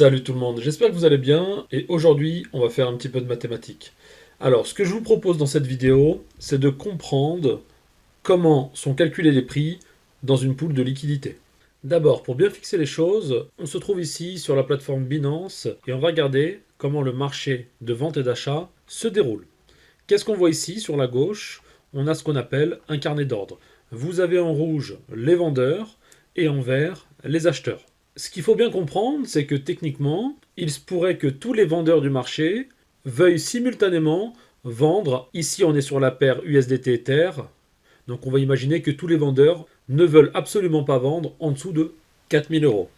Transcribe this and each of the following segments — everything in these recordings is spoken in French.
Salut tout le monde, j'espère que vous allez bien et aujourd'hui on va faire un petit peu de mathématiques. Alors ce que je vous propose dans cette vidéo, c'est de comprendre comment sont calculés les prix dans une pool de liquidité. D'abord, pour bien fixer les choses, on se trouve ici sur la plateforme Binance et on va regarder comment le marché de vente et d'achat se déroule. Qu'est-ce qu'on voit ici sur la gauche? On a ce qu'on appelle un carnet d'ordre. Vous avez en rouge les vendeurs et en vert les acheteurs. Ce qu'il faut bien comprendre, c'est que techniquement, il se pourrait que tous les vendeurs du marché veuillent simultanément vendre. Ici, on est sur la paire USDT Ether. Donc on va imaginer que tous les vendeurs ne veulent absolument pas vendre en dessous de 4000 euros.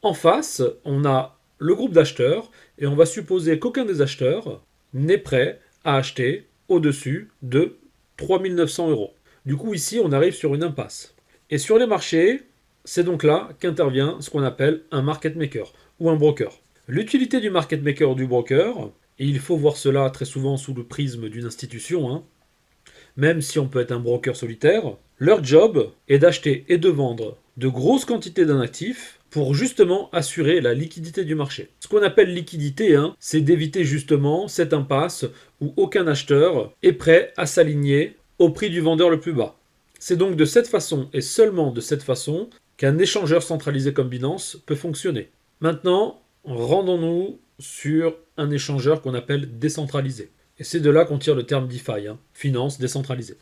En face, on a le groupe d'acheteurs et on va supposer qu'aucun des acheteurs n'est prêt à acheter au-dessus de 3900 euros. Du coup, ici, on arrive sur une impasse. Et sur les marchés, c'est donc là qu'intervient ce qu'on appelle un market maker ou un broker. L'utilité du market maker ou du broker, et il faut voir cela très souvent sous le prisme d'une institution, même si on peut être un broker solitaire, leur job est d'acheter et de vendre de grosses quantités d'un actif pour justement assurer la liquidité du marché. Ce qu'on appelle liquidité, c'est d'éviter justement cette impasse où aucun acheteur est prêt à s'aligner au prix du vendeur le plus bas. C'est donc de cette façon et seulement de cette façon qu'un échangeur centralisé comme Binance peut fonctionner. Maintenant, rendons-nous sur un échangeur qu'on appelle décentralisé. Et c'est de là qu'on tire le terme DeFi, finance décentralisée.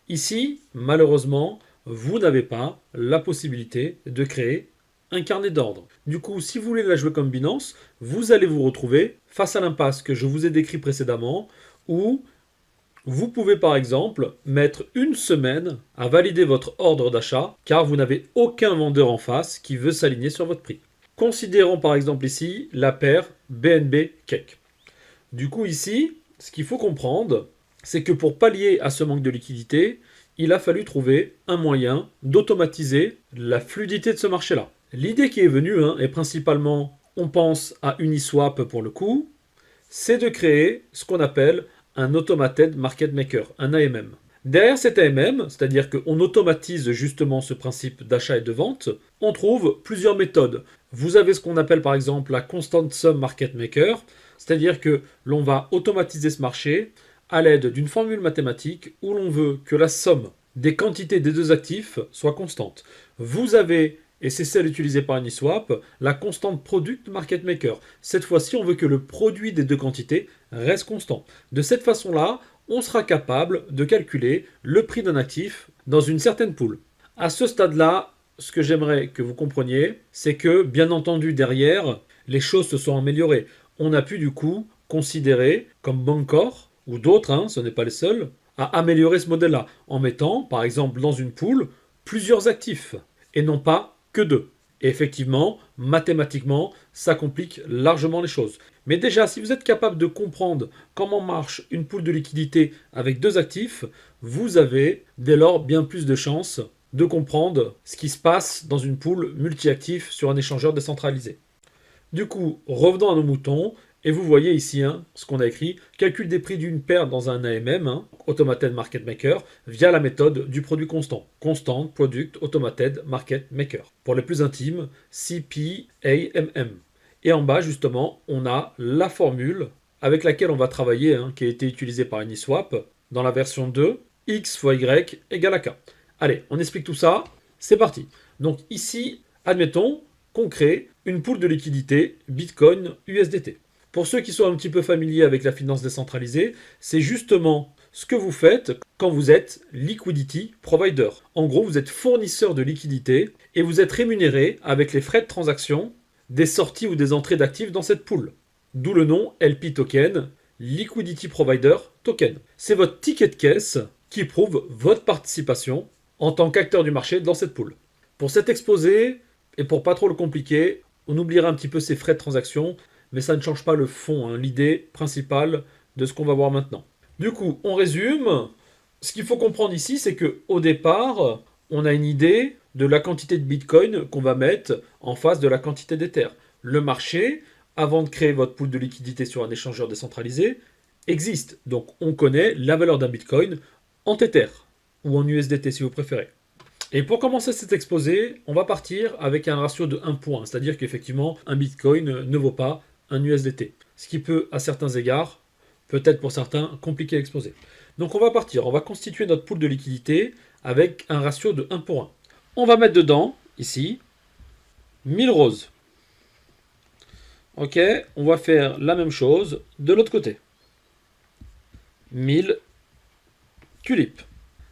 Ici, malheureusement, vous n'avez pas la possibilité de créer un carnet d'ordre. Du coup, si vous voulez la jouer comme Binance, vous allez vous retrouver face à l'impasse que je vous ai décrit précédemment, où vous pouvez par exemple mettre une semaine à valider votre ordre d'achat, car vous n'avez aucun vendeur en face qui veut s'aligner sur votre prix. Considérons par exemple ici la paire BNB Cake. Du coup ici, ce qu'il faut comprendre, c'est que pour pallier à ce manque de liquidité, il a fallu trouver un moyen d'automatiser la fluidité de ce marché-là. L'idée qui est venue, et principalement on pense à Uniswap pour le coup, c'est de créer ce qu'on appelle un Automated Market Maker, un AMM. Derrière cet AMM, c'est-à-dire qu'on automatise justement ce principe d'achat et de vente, on trouve plusieurs méthodes. Vous avez ce qu'on appelle par exemple la Constant Sum Market Maker, c'est-à-dire que l'on va automatiser ce marché à l'aide d'une formule mathématique où l'on veut que la somme des quantités des deux actifs soit constante. Vous avez, et c'est celle utilisée par Uniswap, la constante Product Market Maker. Cette fois-ci, on veut que le produit des deux quantités reste constant. De cette façon-là, on sera capable de calculer le prix d'un actif dans une certaine pool. À ce stade-là, ce que j'aimerais que vous compreniez, c'est que, bien entendu, derrière, les choses se sont améliorées. On a pu du coup considérer, comme Bancor ou d'autres, ce n'est pas les seuls, à améliorer ce modèle-là, en mettant, par exemple, dans une pool, plusieurs actifs, et non pas que deux. Et effectivement, mathématiquement, ça complique largement les choses. Mais déjà, si vous êtes capable de comprendre comment marche une pool de liquidité avec deux actifs, vous avez dès lors bien plus de chances de comprendre ce qui se passe dans une pool multi-actifs sur un échangeur décentralisé. Du coup, revenons à nos moutons, et vous voyez ici ce qu'on a écrit, calcul des prix d'une paire dans un AMM, Automated Market Maker, via la méthode du produit constant. Constant Product Automated Market Maker. Pour les plus intimes, CPAMM. Et en bas, justement, on a la formule avec laquelle on va travailler, qui a été utilisée par Uniswap dans la version 2, X fois Y égale à K. Allez, on explique tout ça, c'est parti. Donc ici, admettons qu'on crée une pool de liquidité Bitcoin USDT. Pour ceux qui sont un petit peu familiers avec la finance décentralisée, c'est justement ce que vous faites quand vous êtes liquidity provider. En gros, vous êtes fournisseur de liquidité et vous êtes rémunéré avec les frais de transaction des sorties ou des entrées d'actifs dans cette pool. D'où le nom LP Token, Liquidity Provider Token. C'est votre ticket de caisse qui prouve votre participation en tant qu'acteur du marché dans cette pool. Pour cet exposé, et pour pas trop le compliquer, on oubliera un petit peu ces frais de transaction, mais ça ne change pas le fond, l'idée principale de ce qu'on va voir maintenant. Du coup, on résume. Ce qu'il faut comprendre ici, c'est qu'au départ, on a une idée de la quantité de Bitcoin qu'on va mettre en face de la quantité d'Ether. Le marché, avant de créer votre pool de liquidité sur un échangeur décentralisé, existe. Donc on connaît la valeur d'un Bitcoin en Tether ou en USDT si vous préférez. Et pour commencer cet exposé, on va partir avec un ratio de 1 pour 1, c'est-à-dire qu'effectivement, un Bitcoin ne vaut pas un USDT. Ce qui peut, à certains égards, peut-être pour certains, compliquer à exposer. Donc on va partir, on va constituer notre pool de liquidité avec un ratio de 1 pour 1. On va mettre dedans, ici, 1000 roses. Ok, on va faire la même chose de l'autre côté. 1000 tulipes.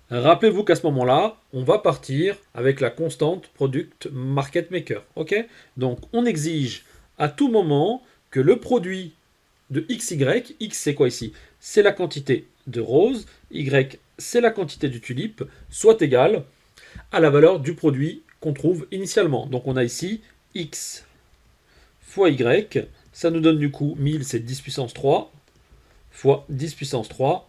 Rappelez-vous qu'à ce moment-là, on va partir avec la constante Product Market Maker. Ok, donc on exige à tout moment que le produit de XY, X c'est quoi ici? C'est la quantité de rose, Y c'est la quantité du tulipe, soit égal à la valeur du produit qu'on trouve initialement. Donc on a ici X fois Y, ça nous donne du coup 1000 c'est 10 puissance 3, fois 10 puissance 3,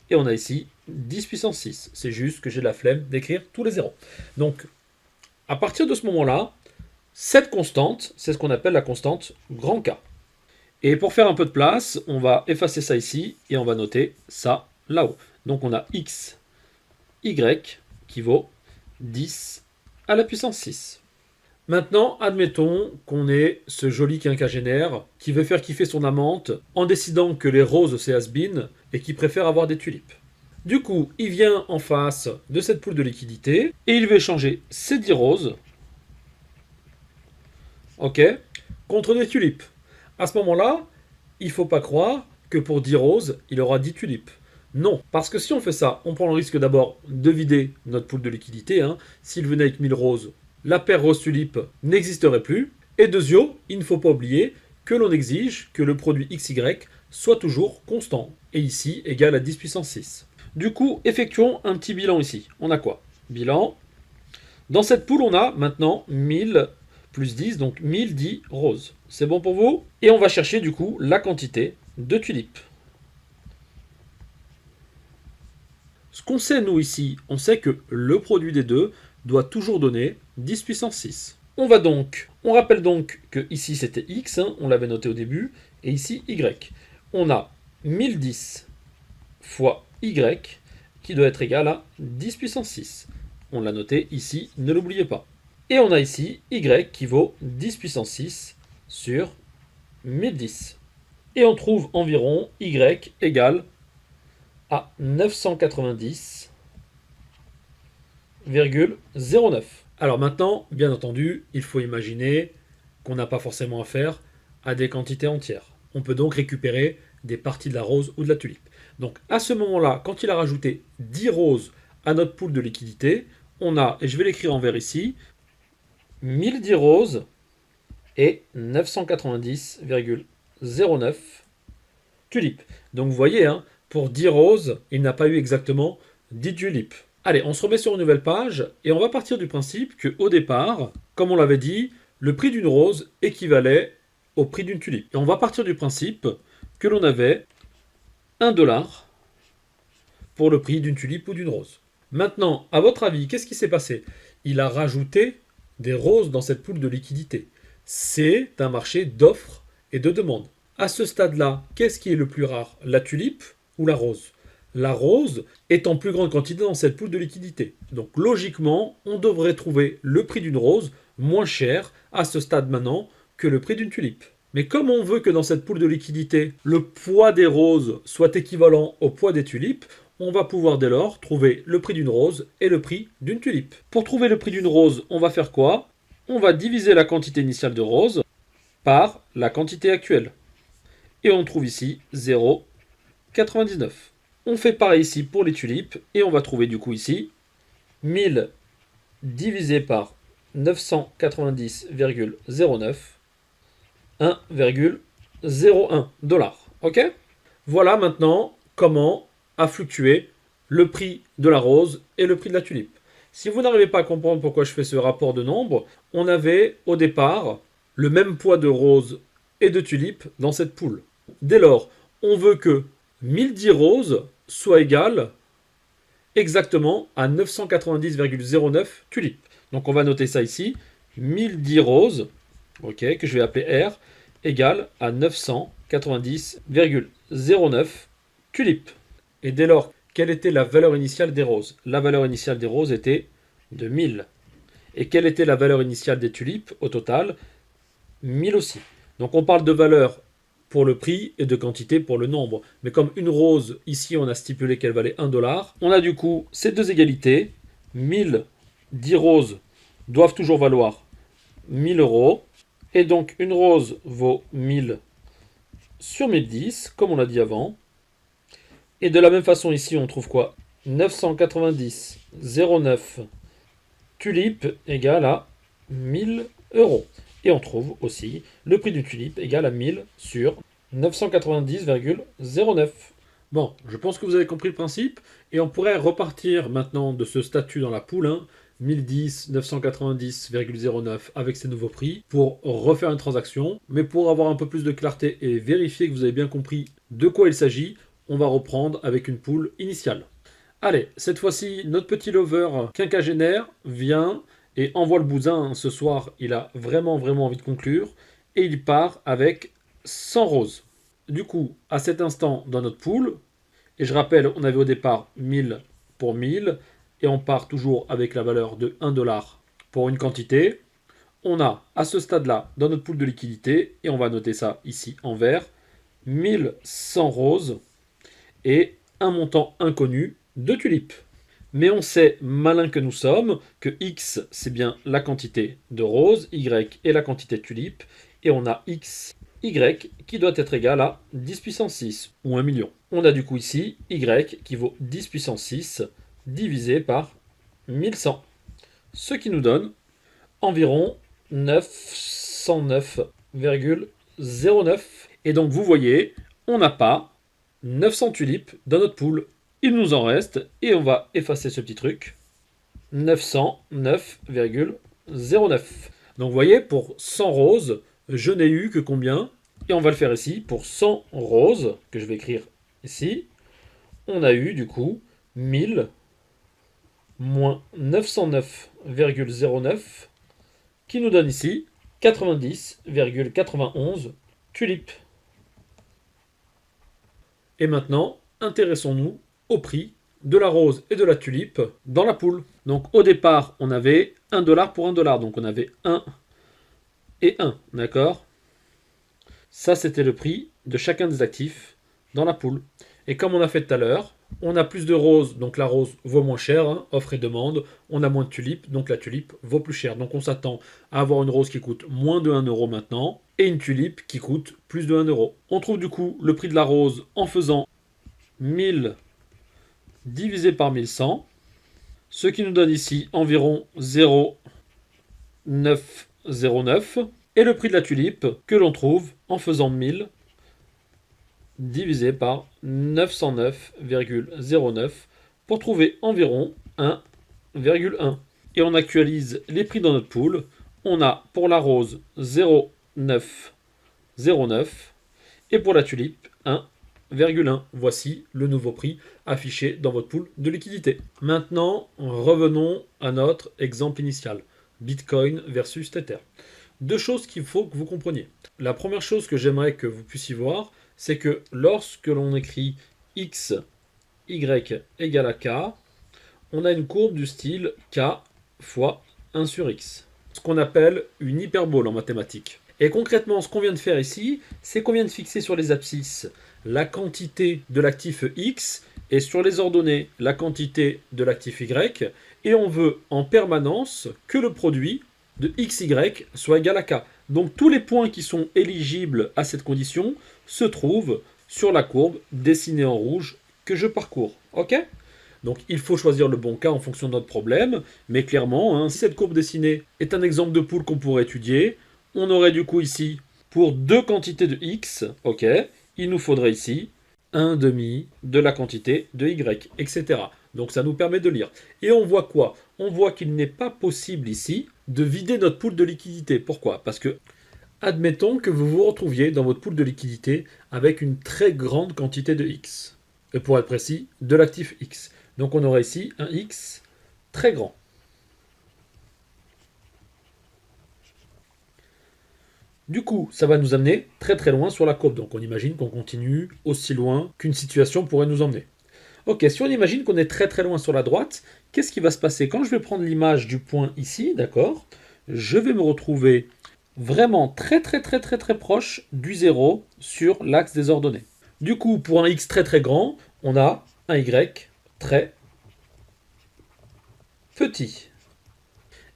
et on a ici 10 puissance 6. C'est juste que j'ai la flemme d'écrire tous les zéros. Donc, à partir de ce moment-là, cette constante, c'est ce qu'on appelle la constante grand K. Et pour faire un peu de place, on va effacer ça ici et on va noter ça là-haut. Donc on a x, y qui vaut 10 à la puissance 6. Maintenant, admettons qu'on ait ce joli quinquagénaire qui veut faire kiffer son amante en décidant que les roses c'est has-been et qui préfère avoir des tulipes. Du coup, il vient en face de cette poule de liquidité et il veut échanger ses 10 roses, ok, contre des tulipes. À ce moment-là, il ne faut pas croire que pour 10 roses, il aura 10 tulipes. Non, parce que si on fait ça, on prend le risque d'abord de vider notre pool de liquidité. S'il venait avec 1000 roses, la paire rose-tulipe n'existerait plus. Et deuxièmement, il ne faut pas oublier que l'on exige que le produit XY soit toujours constant. Et ici, égal à 10 puissance 6. Du coup, effectuons un petit bilan ici. On a quoi? Bilan. Dans cette poule, on a maintenant 1000 plus 10, donc 1010 roses. C'est bon pour vous? Et on va chercher du coup la quantité de tulipes. Ce qu'on sait nous ici, on sait que le produit des deux doit toujours donner 10 puissance 6. On rappelle donc que ici c'était x, on l'avait noté au début, et ici y. On a 1010 fois y qui doit être égal à 10 puissance 6. On l'a noté ici, ne l'oubliez pas. Et on a ici y qui vaut 10 puissance 6 sur 1010. Et on trouve environ y égale à 990,09. Alors maintenant, bien entendu, il faut imaginer qu'on n'a pas forcément affaire à des quantités entières. On peut donc récupérer des parties de la rose ou de la tulipe. Donc à ce moment-là, quand il a rajouté 10 roses à notre pool de liquidité, on a, et je vais l'écrire en vert ici, 1010 roses et 990,09 tulipes. Donc vous voyez, pour 10 roses, il n'a pas eu exactement 10 tulipes. Allez, on se remet sur une nouvelle page et on va partir du principe qu'au départ, comme on l'avait dit, le prix d'une rose équivalait au prix d'une tulipe. Et on va partir du principe que l'on avait 1 dollar pour le prix d'une tulipe ou d'une rose. Maintenant, à votre avis, qu'est-ce qui s'est passé? Il a rajouté des roses dans cette poule de liquidité. C'est un marché d'offres et de demandes. À ce stade-là, qu'est-ce qui est le plus rare? La tulipe ou la rose? La rose est en plus grande quantité dans cette poule de liquidité. Donc logiquement, on devrait trouver le prix d'une rose moins cher à ce stade maintenant que le prix d'une tulipe. Mais comme on veut que dans cette poule de liquidité, le poids des roses soit équivalent au poids des tulipes, on va pouvoir dès lors trouver le prix d'une rose et le prix d'une tulipe. Pour trouver le prix d'une rose, on va faire quoi? On va diviser la quantité initiale de roses par la quantité actuelle. Et on trouve ici 0,99. On fait pareil ici pour les tulipes et on va trouver du coup ici 1000 divisé par 990,09, 1,01 $. Ok? Voilà maintenant comment a fluctué le prix de la rose et le prix de la tulipe. Si vous n'arrivez pas à comprendre pourquoi je fais ce rapport de nombres, on avait au départ le même poids de rose et de tulipe dans cette poule. Dès lors, on veut que 1010 roses soit égal exactement à 990,09 tulipes. Donc on va noter ça ici. 1010 roses, ok, que je vais appeler R, égale à 990,09 tulipes. Et dès lors, quelle était la valeur initiale des roses? La valeur initiale des roses était de 1000. Et quelle était la valeur initiale des tulipes au total? 1000 aussi. Donc on parle de valeur pour le prix et de quantité pour le nombre. Mais comme une rose, ici on a stipulé qu'elle valait 1 $, on a du coup ces deux égalités. 1000, 10 roses doivent toujours valoir 1000 euros. Et donc une rose vaut 1000 sur 1010, comme on l'a dit avant. Et de la même façon ici on trouve quoi? 990,09 tulipes égale à 1000 euros. Et on trouve aussi le prix d'une tulipe égal à 1000 sur 990,09. Bon, je pense que vous avez compris le principe, et on pourrait repartir maintenant de ce statut dans la poule, 1010, 990,09 avec ces nouveaux prix, pour refaire une transaction. Mais pour avoir un peu plus de clarté et vérifier que vous avez bien compris de quoi il s'agit, on va reprendre avec une poule initiale. Allez, cette fois-ci, notre petit lover quinquagénaire vient et envoie le bousin. Ce soir, il a vraiment envie de conclure. Et il part avec 100 roses. Du coup, à cet instant, dans notre pool, et je rappelle, on avait au départ 1000 pour 1000, et on part toujours avec la valeur de 1 $ pour une quantité. On a, à ce stade-là, dans notre pool de liquidité, et on va noter ça ici en vert, 1100 roses et un montant inconnu de tulipes. Mais on sait, malin que nous sommes, que X, c'est bien la quantité de roses, Y est la quantité de tulipes, et on a X, Y qui doit être égal à 10 puissance 6, ou 1 million. On a du coup ici Y qui vaut 10 puissance 6 divisé par 1100, ce qui nous donne environ 909,09. Et donc vous voyez, on n'a pas 900 tulipes dans notre pool. Il nous en reste, et on va effacer ce petit truc, 909,09. Donc vous voyez, pour 100 roses, je n'ai eu que combien? Et on va le faire ici, pour 100 roses, que je vais écrire ici, on a eu du coup 1000 moins 909,09, qui nous donne ici 90,91 tulipes. Et maintenant, intéressons-nous au prix de la rose et de la tulipe dans la poule. Donc au départ, on avait 1 $ pour 1 $. Donc on avait 1 et 1, d'accord? Ça, c'était le prix de chacun des actifs dans la poule. Et comme on a fait tout à l'heure, on a plus de roses, donc la rose vaut moins cher, offre et demande. On a moins de tulipes, donc la tulipe vaut plus cher. Donc on s'attend à avoir une rose qui coûte moins de 1 € maintenant, et une tulipe qui coûte plus de 1 €. On trouve du coup le prix de la rose en faisant 1000 divisé par 1100, ce qui nous donne ici environ 0,909, et le prix de la tulipe que l'on trouve en faisant 1000 divisé par 909,09 pour trouver environ 1,1. Et on actualise les prix dans notre pool. On a pour la rose 0,909 et pour la tulipe 1,1. Voici le nouveau prix affiché dans votre pool de liquidité. Maintenant, revenons à notre exemple initial. Bitcoin versus Tether. Deux choses qu'il faut que vous compreniez. La première chose que j'aimerais que vous puissiez voir, c'est que lorsque l'on écrit x, y égale à k, on a une courbe du style k fois 1 sur x. Ce qu'on appelle une hyperbole en mathématiques. Et concrètement, ce qu'on vient de faire ici, c'est qu'on vient de fixer sur les abscisses la quantité de l'actif x et sur les ordonnées la quantité de l'actif y. Et on veut en permanence que le produit de xy soit égal à k. Donc tous les points qui sont éligibles à cette condition se trouvent sur la courbe dessinée en rouge que je parcours. Ok ? Donc il faut choisir le bon cas en fonction de notre problème, mais clairement, si cette courbe dessinée est un exemple de pool qu'on pourrait étudier, on aurait du coup ici, pour deux quantités de x, ok, il nous faudrait ici un demi de la quantité de y, etc. Donc ça nous permet de lire. Et on voit quoi? On voit qu'il n'est pas possible ici de vider notre pool de liquidité. Pourquoi? Parce que, admettons que vous vous retrouviez dans votre pool de liquidité avec une très grande quantité de x. Et pour être précis, de l'actif x. Donc on aurait ici un x très grand. Du coup, ça va nous amener très loin sur la courbe. Donc on imagine qu'on continue aussi loin qu'une situation pourrait nous emmener. Ok, si on imagine qu'on est très très loin sur la droite, qu'est-ce qui va se passer? Quand je vais prendre l'image du point ici, d'accord, je vais me retrouver vraiment très très très très très proche du 0 sur l'axe des ordonnées. Du coup, pour un x très très grand, on a un y très petit.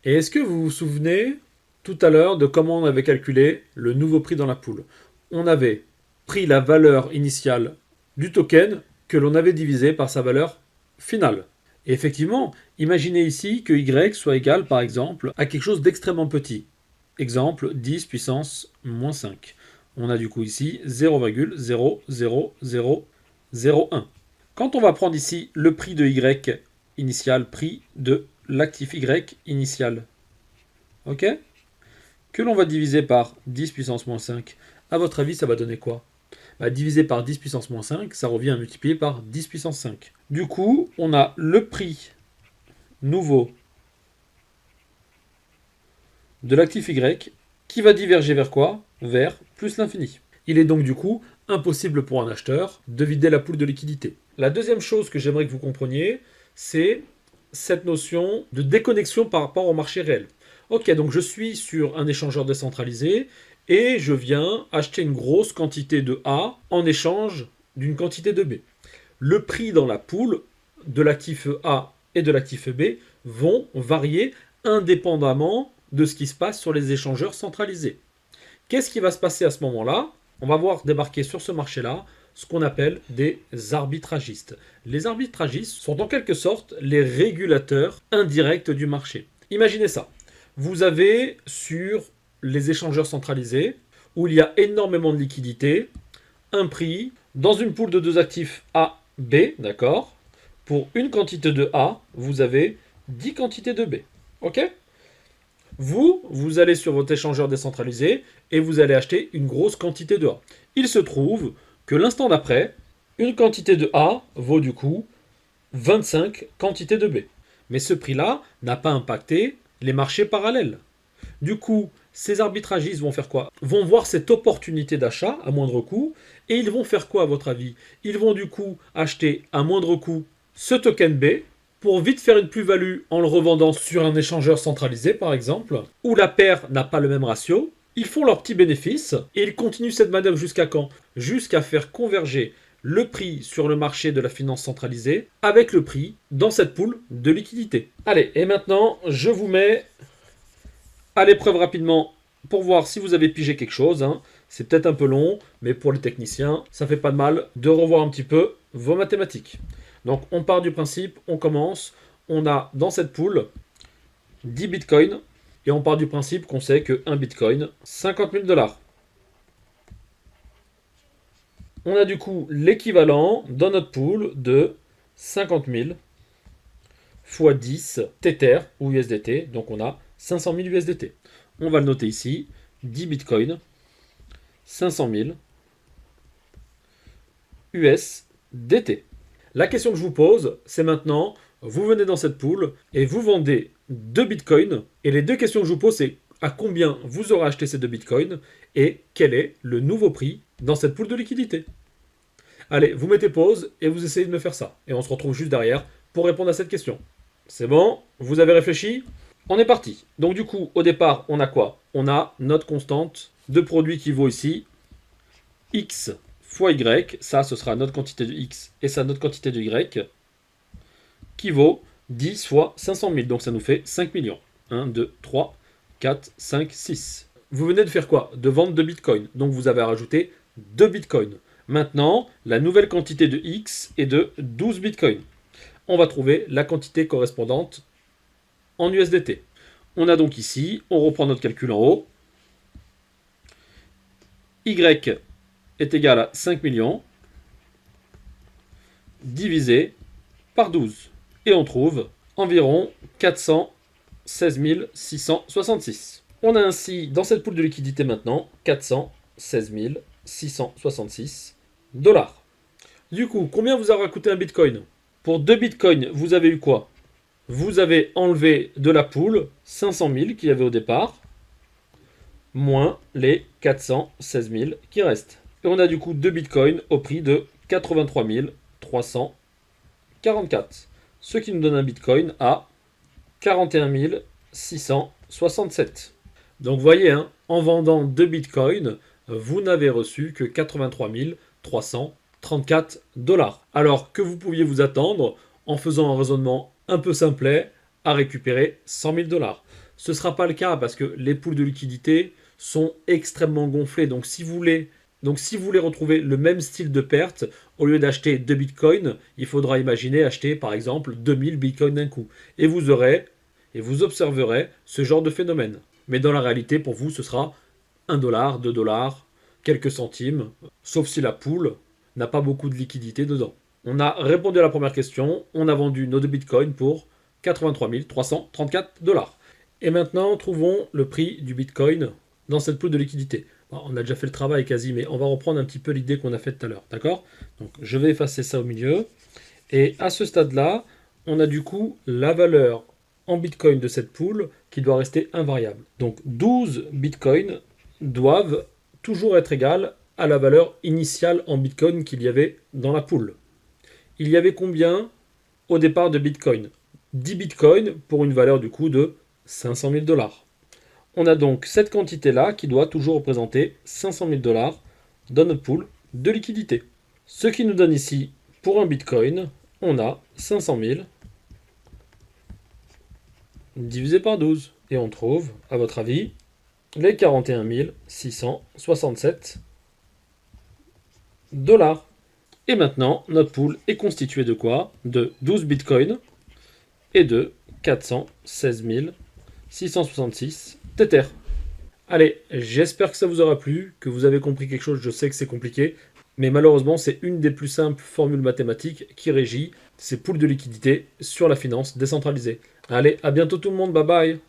Et est-ce que vous vous souvenez tout à l'heure de comment on avait calculé le nouveau prix dans la poule? On avait pris la valeur initiale du token que l'on avait divisé par sa valeur finale. Et effectivement, imaginez ici que y soit égal par exemple à quelque chose d'extrêmement petit. Exemple 10 puissance moins 5. On a du coup ici 0,00001. Quand on va prendre ici le prix de y initial, prix de l'actif y initial, ok, que l'on va diviser par 10 puissance moins 5, à votre avis, ça va donner quoi? Divisé par 10 puissance moins 5, ça revient à multiplier par 10 puissance 5. Du coup, on a le prix nouveau de l'actif y qui va diverger vers quoi? Vers plus l'infini. Il est donc du coup impossible pour un acheteur de vider la poule de liquidité. La deuxième chose que j'aimerais que vous compreniez, c'est cette notion de déconnexion par rapport au marché réel. Ok, donc je suis sur un échangeur décentralisé et je viens acheter une grosse quantité de A en échange d'une quantité de B. Le prix dans la poule de l'actif A et de l'actif B vont varier indépendamment de ce qui se passe sur les échangeurs centralisés. Qu'est-ce qui va se passer à ce moment-là? On va voir débarquer sur ce marché-là ce qu'on appelle des arbitragistes. Les arbitragistes sont en quelque sorte les régulateurs indirects du marché. Imaginez ça. Vous avez sur les échangeurs centralisés, où il y a énormément de liquidités, un prix dans une poule de deux actifs A, B, d'accord? Pour une quantité de A, vous avez 10 quantités de B. Ok? Vous allez sur votre échangeur décentralisé et vous allez acheter une grosse quantité de A. Il se trouve que l'instant d'après, une quantité de A vaut du coup 25 quantités de B. Mais ce prix-là n'a pas impacté les marchés parallèles. Du coup, ces arbitragistes vont faire quoi? Vont voir cette opportunité d'achat à moindre coût et ils vont faire quoi à votre avis? Ils vont du coup acheter à moindre coût ce token B pour vite faire une plus-value en le revendant sur un échangeur centralisé par exemple, où la paire n'a pas le même ratio. Ils font leur petit bénéfice et ils continuent cette manœuvre jusqu'à quand? Jusqu'à faire converger le prix sur le marché de la finance centralisée avec le prix dans cette poule de liquidité. Allez, et maintenant, je vous mets à l'épreuve rapidement pour voir si vous avez pigé quelque chose. C'est peut-être un peu long, mais pour les techniciens, ça fait pas de mal de revoir un petit peu vos mathématiques. Donc on part du principe, on commence, on a dans cette poule 10 bitcoins, et on part du principe qu'on sait que 1 bitcoin, 50 000 $. On a du coup l'équivalent dans notre pool de 50 000 fois 10 Tether ou USDT, donc on a 500 000 USDT. On va le noter ici, 10 bitcoins, 500 000 USDT. La question que je vous pose, c'est maintenant, vous venez dans cette pool et vous vendez 2 bitcoins. Et les deux questions que je vous pose, c'est à combien vous aurez acheté ces 2 bitcoins et quel est le nouveau prix dans cette pool de liquidité. Allez, vous mettez pause et vous essayez de me faire ça. Et on se retrouve juste derrière pour répondre à cette question. C'est bon? Vous avez réfléchi? On est parti. Donc du coup, au départ, on a quoi? On a notre constante de produit qui vaut ici x fois y, ça ce sera notre quantité de x et ça notre quantité de y, qui vaut 10 fois 500 000, donc ça nous fait 5 millions. 1, 2, 3, 4, 5, 6. Vous venez de faire quoi? De vendre 2 bitcoins, donc vous avez rajouté 2 bitcoins. Maintenant, la nouvelle quantité de x est de 12 bitcoins. On va trouver la quantité correspondante en USDT. On a donc ici, on reprend notre calcul en haut, y est égal à 5 millions divisé par 12. Et on trouve environ 416 666. On a ainsi, dans cette poule de liquidité maintenant, 416 666 $. Du coup, combien vous aura coûté un bitcoin? Pour 2 bitcoins, vous avez eu quoi? Vous avez enlevé de la poule 500 000 qu'il y avait au départ, moins les 416 000 qui restent. Et on a du coup 2 bitcoins au prix de 83 300 44. Ce qui nous donne un Bitcoin à 41 667. Donc vous voyez, hein, en vendant 2 Bitcoins, vous n'avez reçu que 83 334 dollars. Alors que vous pouviez vous attendre, en faisant un raisonnement un peu simplet, à récupérer 100 000 dollars. Ce ne sera pas le cas parce que les poules de liquidité sont extrêmement gonflées. Donc si vous voulez retrouver le même style de perte, au lieu d'acheter 2 bitcoins, il faudra imaginer acheter par exemple 2000 bitcoins d'un coup. Et vous observerez ce genre de phénomène. Mais dans la réalité, pour vous, ce sera 1 dollar, 2 dollars, quelques centimes, sauf si la poule n'a pas beaucoup de liquidité dedans. On a répondu à la première question, on a vendu nos 2 bitcoins pour 83 334 dollars. Et maintenant, trouvons le prix du bitcoin dans cette poule de liquidité. Bon, on a déjà fait le travail quasi, mais on va reprendre un petit peu l'idée qu'on a faite tout à l'heure, d'accord? Donc je vais effacer ça au milieu. Et à ce stade-là, on a du coup la valeur en bitcoin de cette poule qui doit rester invariable. Donc 12 bitcoins doivent toujours être égales à la valeur initiale en bitcoin qu'il y avait dans la poule. Il y avait combien au départ de bitcoin? 10 bitcoins pour une valeur du coup de 500 000 dollars. On a donc cette quantité-là qui doit toujours représenter 500 000 dollars dans notre pool de liquidité. Ce qui nous donne ici, pour un bitcoin, on a 500 000 divisé par 12. Et on trouve, à votre avis, les 41 667 dollars. Et maintenant, notre pool est constitué de quoi? De 12 bitcoins et de 416 666 Tether. Allez, j'espère que ça vous aura plu, que vous avez compris quelque chose. Je sais que c'est compliqué, mais malheureusement, c'est une des plus simples formules mathématiques qui régit ces poules de liquidité sur la finance décentralisée. Allez, à bientôt tout le monde, bye bye.